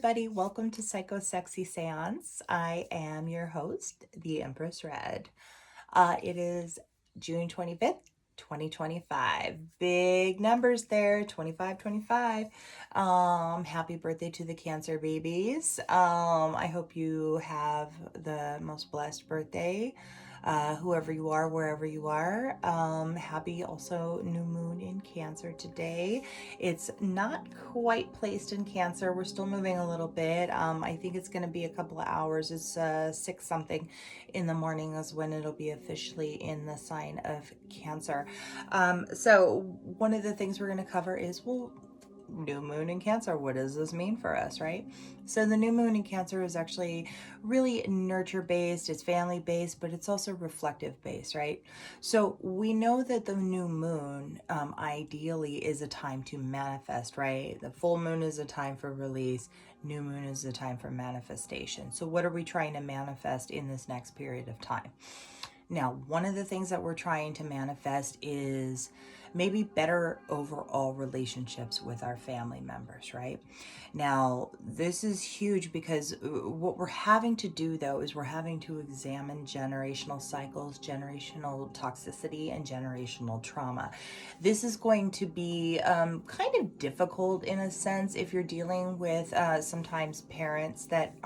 everybody. Welcome to Psycho Sexy Seance. I am your host, the Empress Red. It is June 25th, 2025. Big numbers there, 25, 25. Happy birthday to the Cancer babies. I hope you have the most blessed birthday. Whoever you are, wherever you are. Happy also new moon in Cancer today. It's not quite placed in Cancer. We're still moving a little bit. I think it's going to be a couple of hours. It's 6 something in the morning is when it'll be officially in the sign of Cancer. So one of the things we're going to cover is, well, new moon in Cancer. What does this mean for us, right? So the new moon in Cancer is actually really nurture based, it's family based, but it's also reflective based, right? So we know that the new moon ideally is a time to manifest, right? The full moon is a time for release, new moon is a time for manifestation. So what are we trying to manifest in this next period of time? Now, one of the things that we're trying to manifest is maybe better overall relationships with our family members, right? Now, this is huge because what we're having to do though is we're having to examine generational cycles, generational toxicity, and generational trauma. This is going to be kind of difficult in a sense if you're dealing with sometimes parents that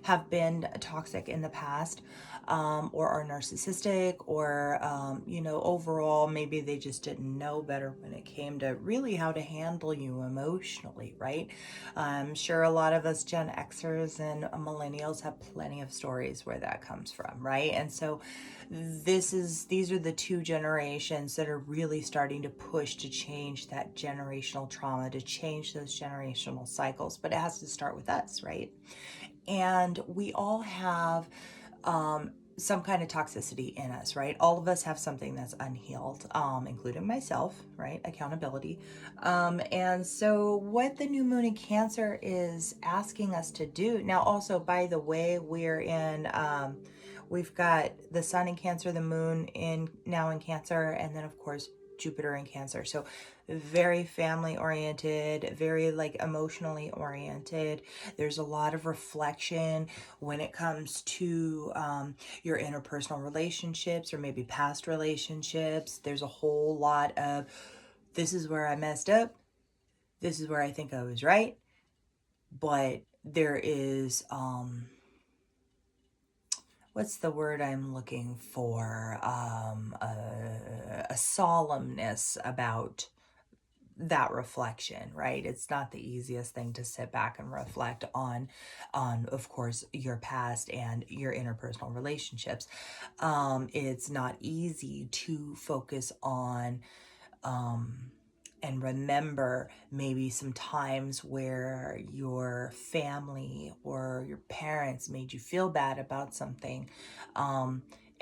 have been toxic in the past. Or are narcissistic, or overall maybe they just didn't know better when it came to really how to handle you emotionally, right? I'm sure a lot of us Gen Xers and millennials have plenty of stories where that comes from, right? And so these are the two generations that are really starting to push to change that generational trauma, to change those generational cycles, but it has to start with us, right? And we all have some kind of toxicity in us, right? All of us have something that's unhealed, including myself, right? Accountability. And so what the new moon in Cancer is asking us to do now, also, by the way, we've got the sun in Cancer, the moon in Cancer, and then of course Jupiter in Cancer. So very family oriented, very like emotionally oriented. There's a lot of reflection when it comes to your interpersonal relationships or maybe past relationships. There's a whole lot of, this is where I messed up. This is where I think I was right. But there is what's the word I'm looking for? A solemnness about that reflection, right? It's not the easiest thing to sit back and reflect on of course your past and your interpersonal relationships. It's not easy to focus on and remember maybe some times where your family or your parents made you feel bad about something.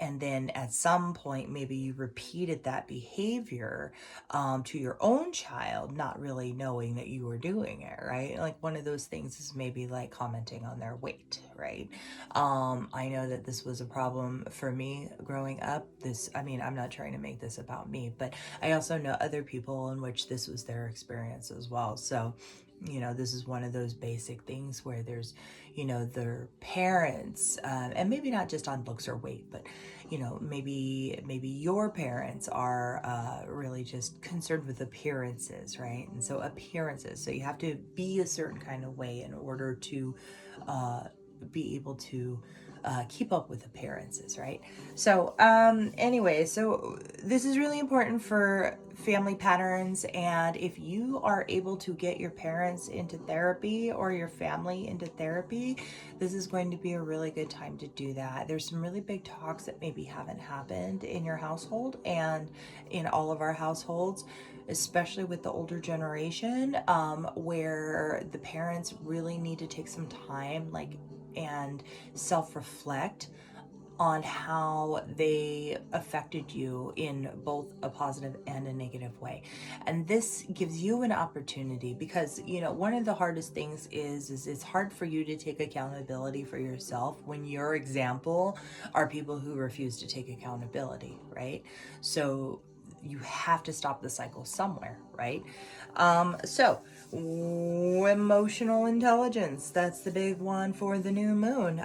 And then at some point, maybe you repeated that behavior to your own child, not really knowing that you were doing it, right? Like one of those things is maybe like commenting on their weight, right? I know that this was a problem for me growing up. I'm not trying to make this about me, but I also know other people in which this was their experience as well. So, this is one of those basic things where there's, their parents, and maybe not just on looks or weight, but, maybe your parents are really just concerned with appearances, right? And so appearances. So you have to be a certain kind of way in order to be able to keep up with appearances, right? So anyway, so this is really important for family patterns, and if you are able to get your parents into therapy or your family into therapy, this is going to be a really good time to do that. There's some really big talks that maybe haven't happened in your household and in all of our households, especially with the older generation, where the parents really need to take some time, and self-reflect on how they affected you in both a positive and a negative way. And this gives you an opportunity because, one of the hardest things is it's hard for you to take accountability for yourself when your example are people who refuse to take accountability, right? So you have to stop the cycle somewhere, right? So emotional intelligence, that's the big one for the new moon.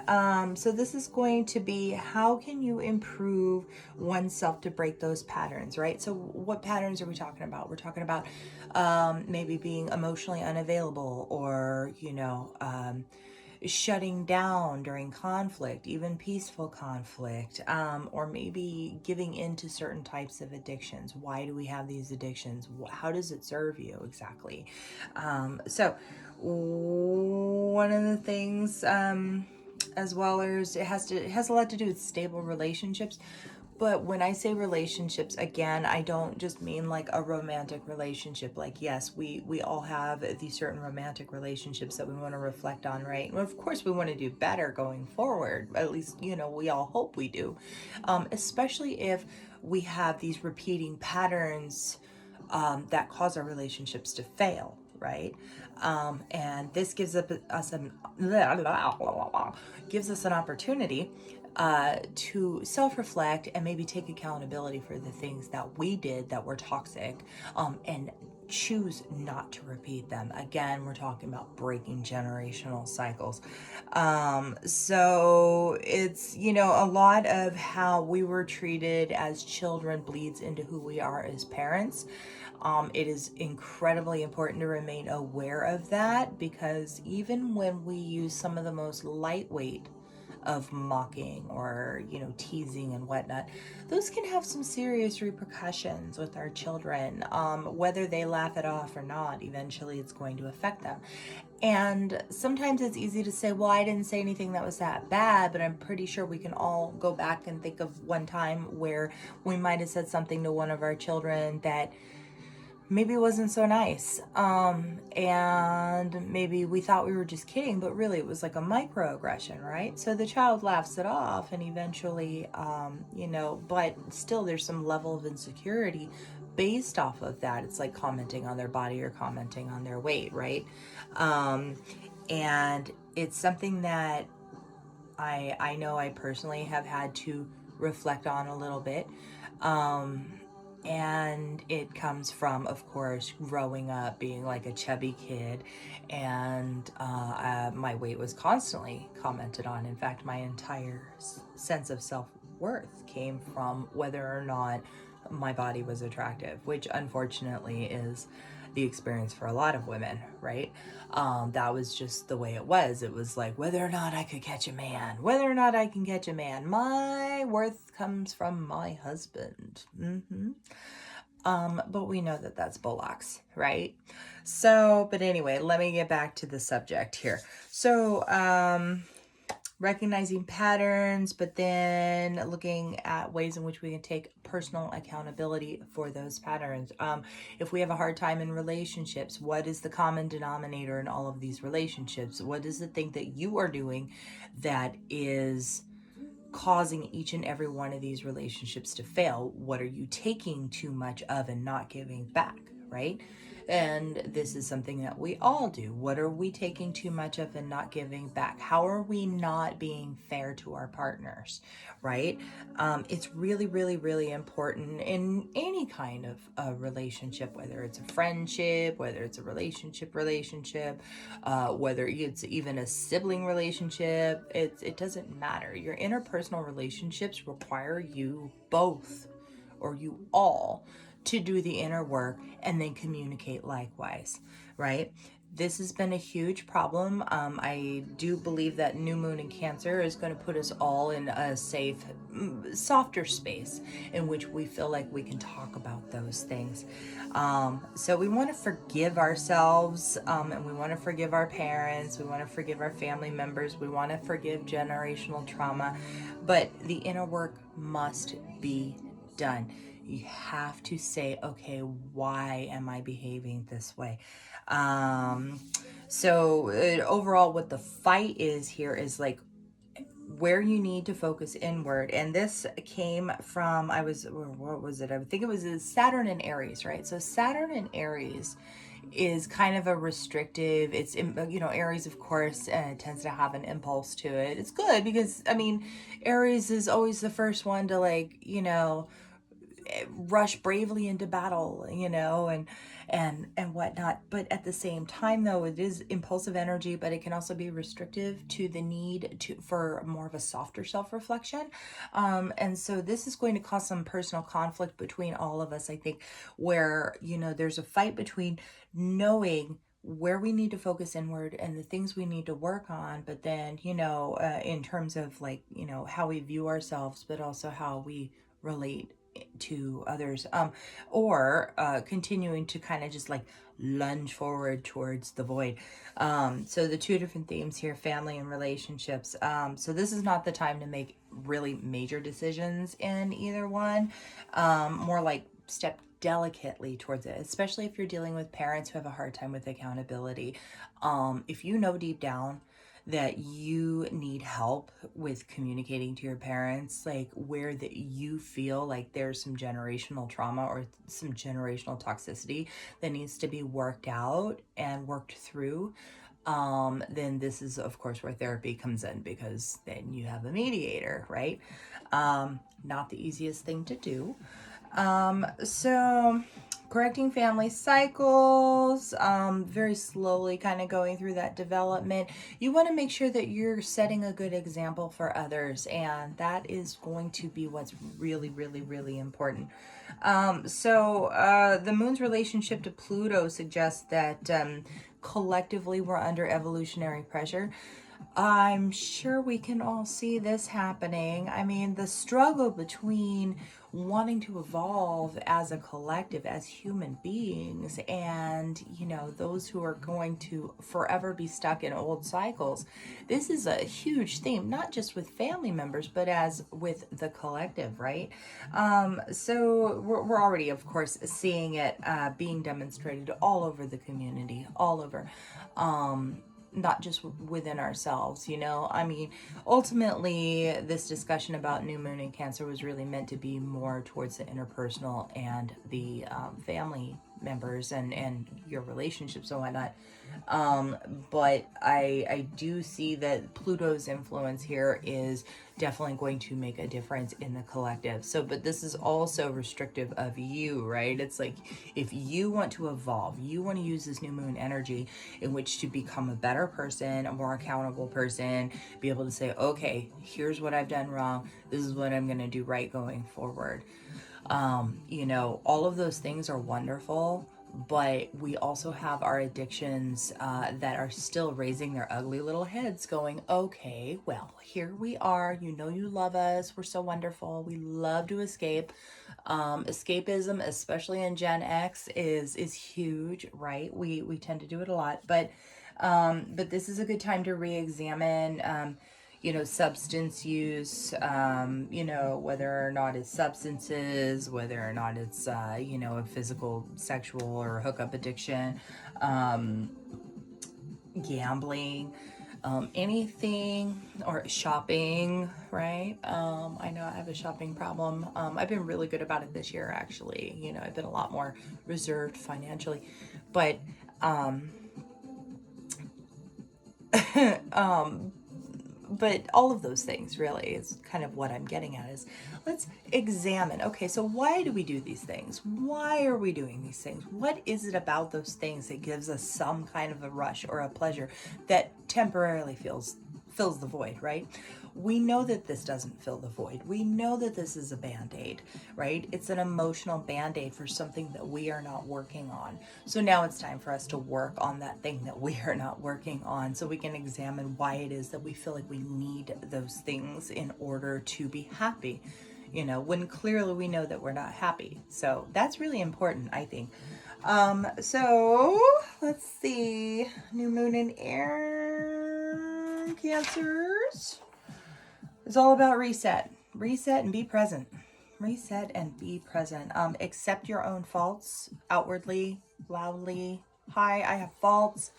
So this is going to be, how can you improve oneself to break those patterns, right? So what patterns are we talking about? We're talking about maybe being emotionally unavailable, or shutting down during conflict, even peaceful conflict, or maybe giving into certain types of addictions. Why do we have these addictions? How does it serve you exactly? So one of the things, as well as it has a lot to do with stable relationships. But when I say relationships, again, I don't just mean like a romantic relationship. Like, yes, we all have these certain romantic relationships that we want to reflect on, right? And of course, we want to do better going forward. At least, we all hope we do. Especially if we have these repeating patterns that cause our relationships to fail, right? And this gives us an opportunity to self-reflect and maybe take accountability for the things that we did that were toxic, and choose not to repeat them. Again, we're talking about breaking generational cycles. So it's, a lot of how we were treated as children bleeds into who we are as parents. It is incredibly important to remain aware of that, because even when we use some of the most lightweight of mocking or teasing and whatnot, those can have some serious repercussions with our children. Whether they laugh it off or not, eventually it's going to affect them. And sometimes it's easy to say, well, I didn't say anything that was that bad, but I'm pretty sure we can all go back and think of one time where we might have said something to one of our children that maybe it wasn't so nice. And maybe we thought we were just kidding, but really it was like a microaggression, right? So the child laughs it off, and eventually, but still there's some level of insecurity based off of that. It's like commenting on their body or commenting on their weight, right? And it's something that I know I personally have had to reflect on a little bit. And it comes from, of course, growing up being like a chubby kid, and my weight was constantly commented on. In fact, my entire sense of self-worth came from whether or not my body was attractive, which unfortunately is the experience for a lot of women, right? That was just the way it was. It was like, whether or not I could catch a man, whether or not I can catch a man, my worth comes from my husband. But we know that that's bullocks, right? So, but anyway, let me get back to the subject here. So, recognizing patterns, but then looking at ways in which we can take personal accountability for those patterns. If we have a hard time in relationships, what is the common denominator in all of these relationships? What is the thing that you are doing that is causing each and every one of these relationships to fail? What are you taking too much of and not giving back, right? And this is something that we all do. What are we taking too much of and not giving back? How are we not being fair to our partners, right? It's really, really, really important in any kind of a relationship, whether it's a friendship, whether it's a relationship, whether it's even a sibling relationship. It doesn't matter. Your interpersonal relationships require you both, or you all, to do the inner work and then communicate likewise, right? This has been a huge problem. I do believe that new moon in Cancer is going to put us all in a safe, softer space in which we feel like we can talk about those things. So we want to forgive ourselves, and we want to forgive our parents. We want to forgive our family members. We want to forgive generational trauma. But the inner work must be done. You have to say, okay, why am I behaving this way? So overall, what the fight is here is like where you need to focus inward. And this came from, what was it? I think it was Saturn and Aries, right? So Saturn and Aries is kind of a restrictive, it's, Aries, of course, tends to have an impulse to it. It's good because, Aries is always the first one to, like, rush bravely into battle, and whatnot. But at the same time, though, it is impulsive energy, but it can also be restrictive to the need for more of a softer self-reflection. And so this is going to cause some personal conflict between all of us, I think, where, there's a fight between knowing where we need to focus inward and the things we need to work on, but then, in terms of like, how we view ourselves, but also how we relate to others, or continuing to kind of just like lunge forward towards the void. So the two different themes here, family and relationships. So this is not the time to make really major decisions in either one. More like step delicately towards it, especially if you're dealing with parents who have a hard time with accountability. If you know deep down that you need help with communicating to your parents, like where that you feel like there's some generational trauma or some generational toxicity that needs to be worked out and worked through, then this is of course where therapy comes in, because then you have a mediator, right? Not the easiest thing to do. So correcting family cycles, very slowly kind of going through that development. You want to make sure that you're setting a good example for others, and that is going to be what's really, really, really important. The moon's relationship to Pluto suggests that collectively we're under evolutionary pressure. I'm sure we can all see this happening. I mean, the struggle between wanting to evolve as a collective, as human beings, and, those who are going to forever be stuck in old cycles. This is a huge theme, not just with family members, but as with the collective, right? So we're already, of course, seeing it being demonstrated all over the community, all over. Not just within ourselves, I mean, ultimately this discussion about new moon in Cancer was really meant to be more towards the interpersonal and the family members and your relationships and whatnot. But I do see that Pluto's influence here is definitely going to make a difference in the collective. So, but this is also restrictive of you, right? It's like, if you want to evolve, you want to use this new moon energy in which to become a better person, a more accountable person, be able to say, okay, here's what I've done wrong. This is what I'm going to do right going forward. All of those things are wonderful, but we also have our addictions that are still raising their ugly little heads going, okay, well, here we are. You love us. We're so wonderful. We love to escape. Escapism, especially in Gen X, is huge, right? We tend to do it a lot, but this is a good time to re-examine substance use, whether or not it's substances, whether or not it's, a physical, sexual, or hookup addiction, gambling, anything, or shopping, right? I know I have a shopping problem. I've been really good about it this year, actually. I've been a lot more reserved financially, but, but all of those things really is kind of what I'm getting at. Is let's examine, okay, so why do we do these things? Why are we doing these things? What is it about those things that gives us some kind of a rush or a pleasure that temporarily fills the void, right? We know that this doesn't fill the void. We know that this is a band-aid, right? It's an emotional band-aid for something that we are not working on. So now it's time for us to work on that thing that we are not working on, so we can examine why it is that we feel like we need those things in order to be happy, when clearly we know that we're not happy. So that's really important, I think. So let's see. New moon in air, Cancers. It's all about reset. Reset and be present. Reset and be present. Accept your own faults outwardly, loudly. Hi, I have faults.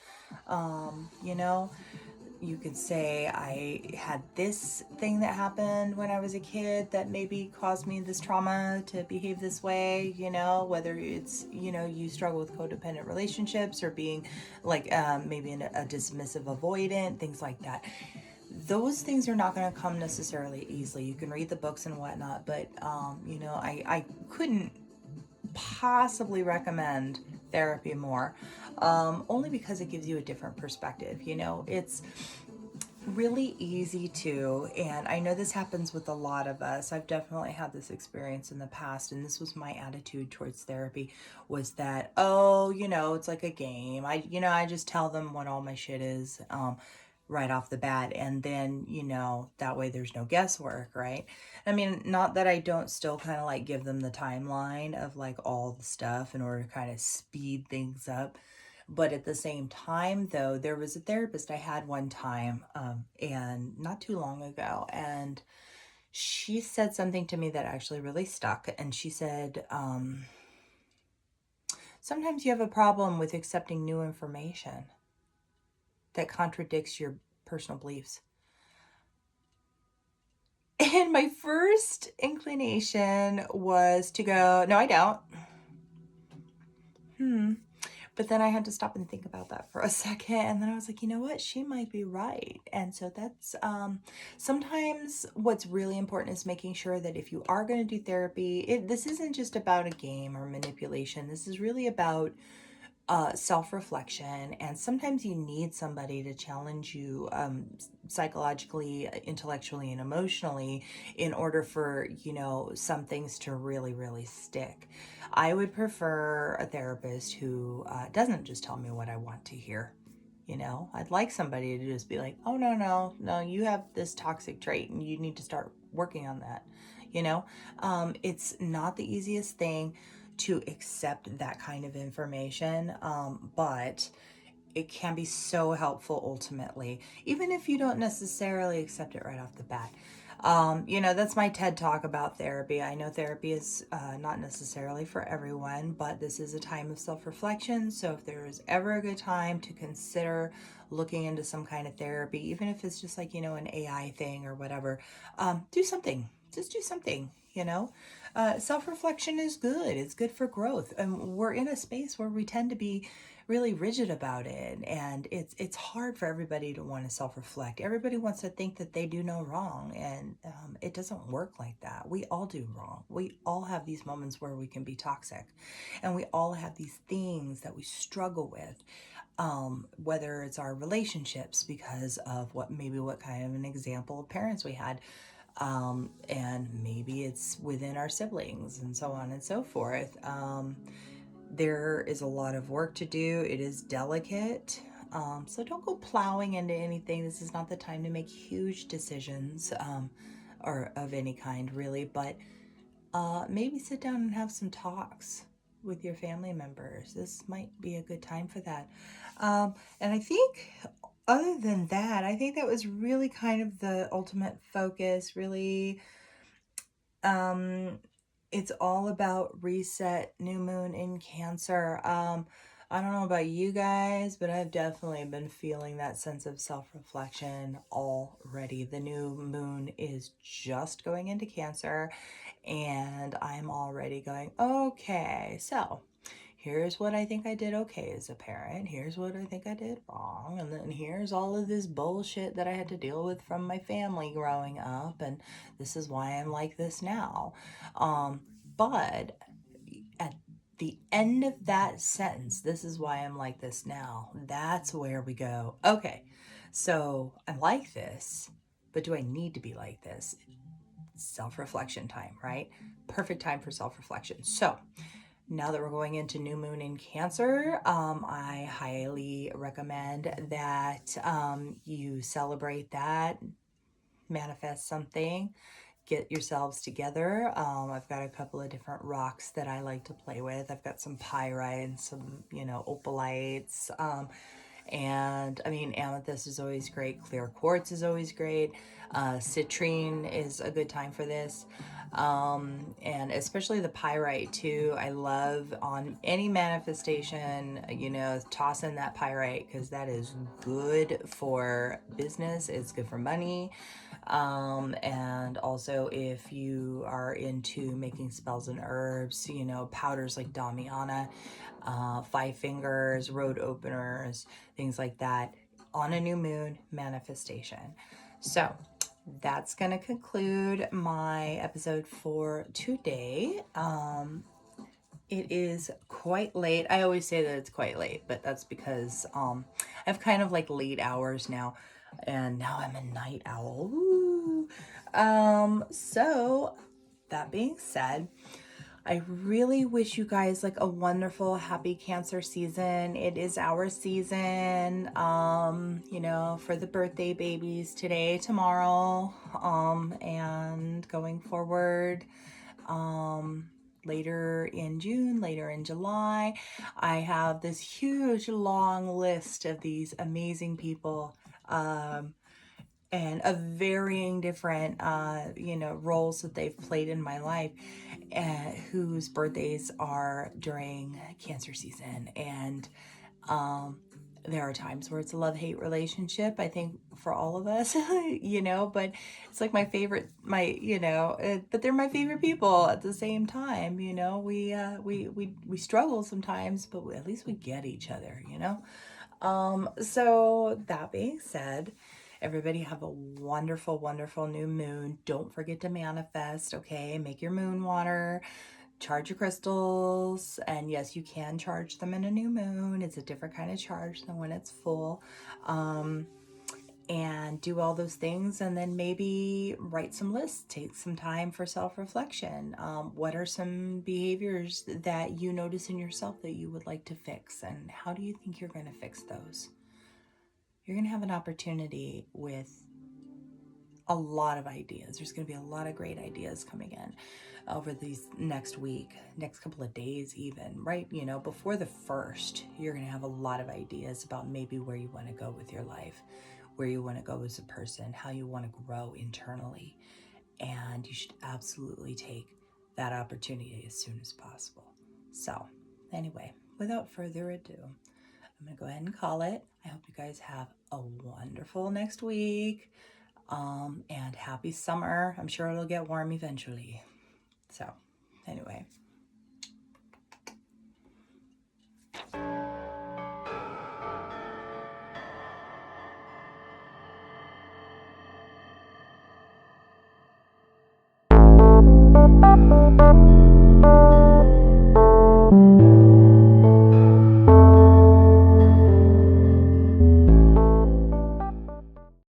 You could say, I had this thing that happened when I was a kid that maybe caused me this trauma to behave this way, whether it's, you struggle with codependent relationships or being like maybe a dismissive avoidant, things like that. those things are not going to come necessarily easily. You can read the books and whatnot, but I couldn't possibly recommend therapy more, only because it gives you a different perspective. It's really easy to, and I know this happens with a lot of us. I've definitely had this experience in the past, and this was my attitude towards therapy, was that, oh, it's like a game. I just tell them what all my shit is, right off the bat, and then that way there's no guesswork, right? I mean, not that I don't still kind of like give them the timeline of like all the stuff in order to kind of speed things up. But at the same time, though, there was a therapist I had one time, and not too long ago, and she said something to me that actually really stuck. And she said, sometimes you have a problem with accepting new information that contradicts your personal beliefs. And my first inclination was to go, no, I don't. But then I had to stop and think about that for a second. And then I was like, you know what? She might be right. And so that's sometimes what's really important is making sure that if you are going to do therapy, this isn't just about a game or manipulation. This is really about self-reflection, and sometimes you need somebody to challenge you, psychologically, intellectually, and emotionally, in order for some things to really really stick. I would prefer a therapist who doesn't just tell me what I want to hear. I'd like somebody to just be like, oh, no, no, no, you have this toxic trait and you need to start working on that. It's not the easiest thing to accept that kind of information, but it can be so helpful ultimately, even if you don't necessarily accept it right off the bat. That's my TED talk about therapy. I know therapy is not necessarily for everyone, but this is a time of self-reflection. So if there is ever a good time to consider looking into some kind of therapy, even if it's just like, an AI thing or whatever, do something. Just do something. Self-reflection is good. It's good for growth. And we're in a space where we tend to be really rigid about it, and it's hard for everybody to want to self-reflect. Everybody wants to think that they do no wrong, and it doesn't work like that. We all do wrong. We all have these moments where we can be toxic, and we all have these things that we struggle with, whether it's our relationships because of what kind of an example of parents we had, and maybe it's within our siblings and so on and so forth. There is a lot of work to do. It is delicate. So don't go plowing into anything. This is not the time to make huge decisions, or of any kind, really. But maybe sit down and have some talks with your family members. This might be a good time for that. And I think, other than that, I think that was really kind of the ultimate focus. Really, it's all about reset, new moon in Cancer. I don't know about you guys, but I've definitely been feeling that sense of self-reflection already. The new moon is just going into Cancer, and I'm already going, okay, so here's what I think I did okay as a parent. Here's what I think I did wrong. And then here's all of this bullshit that I had to deal with from my family growing up. And this is why I'm like this now. But at the end of that sentence, this is why I'm like this now, that's where we go, okay, so I'm like this, but do I need to be like this? Self-reflection time, right? Perfect time for self-reflection. So now that we're going into new moon in Cancer, I highly recommend that you celebrate that, manifest something, get yourselves together. I've got a couple of different rocks that I like to play with. I've got some pyrite and some, opalites. And I mean, amethyst is always great. Clear quartz is always great. Citrine is a good time for this. And especially the pyrite too. I love on any manifestation, toss in that pyrite, because that is good for business. It's good for money. And also if you are into making spells and herbs, powders like Damiana, five fingers, road openers, things like that, on a new moon manifestation. So that's going to conclude my episode for today. It is quite late. I always say that it's quite late, but that's because I have kind of like late hours now, and now I'm a night owl. Woo. So that being said, I really wish you guys like a wonderful, happy Cancer season. It is our season, for the birthday babies today, tomorrow, and going forward. Later in June, later in July, I have this huge long list of these amazing people, and of varying different, roles that they've played in my life, whose birthdays are during Cancer season. And there are times where it's a love-hate relationship, I think, for all of us, but it's like my favorite, but they're my favorite people at the same time. We struggle sometimes, but at least we get each other. So that being said, everybody have a wonderful, wonderful new moon. Don't forget to manifest, okay? Make your moon water, charge your crystals, and yes, you can charge them in a new moon. It's a different kind of charge than when it's full. And do all those things, and then maybe write some lists. Take some time for self-reflection. What are some behaviors that you notice in yourself that you would like to fix, and how do you think you're going to fix those? You're going to have an opportunity with a lot of ideas. There's going to be a lot of great ideas coming in over these next week, next couple of days even, right? Before the 1st, you're going to have a lot of ideas about maybe where you want to go with your life, where you want to go as a person, how you want to grow internally. And you should absolutely take that opportunity as soon as possible. So anyway, without further ado, I'm going to go ahead and call it. I hope you guys have a wonderful next week. And happy summer. I'm sure it'll get warm eventually. So anyway.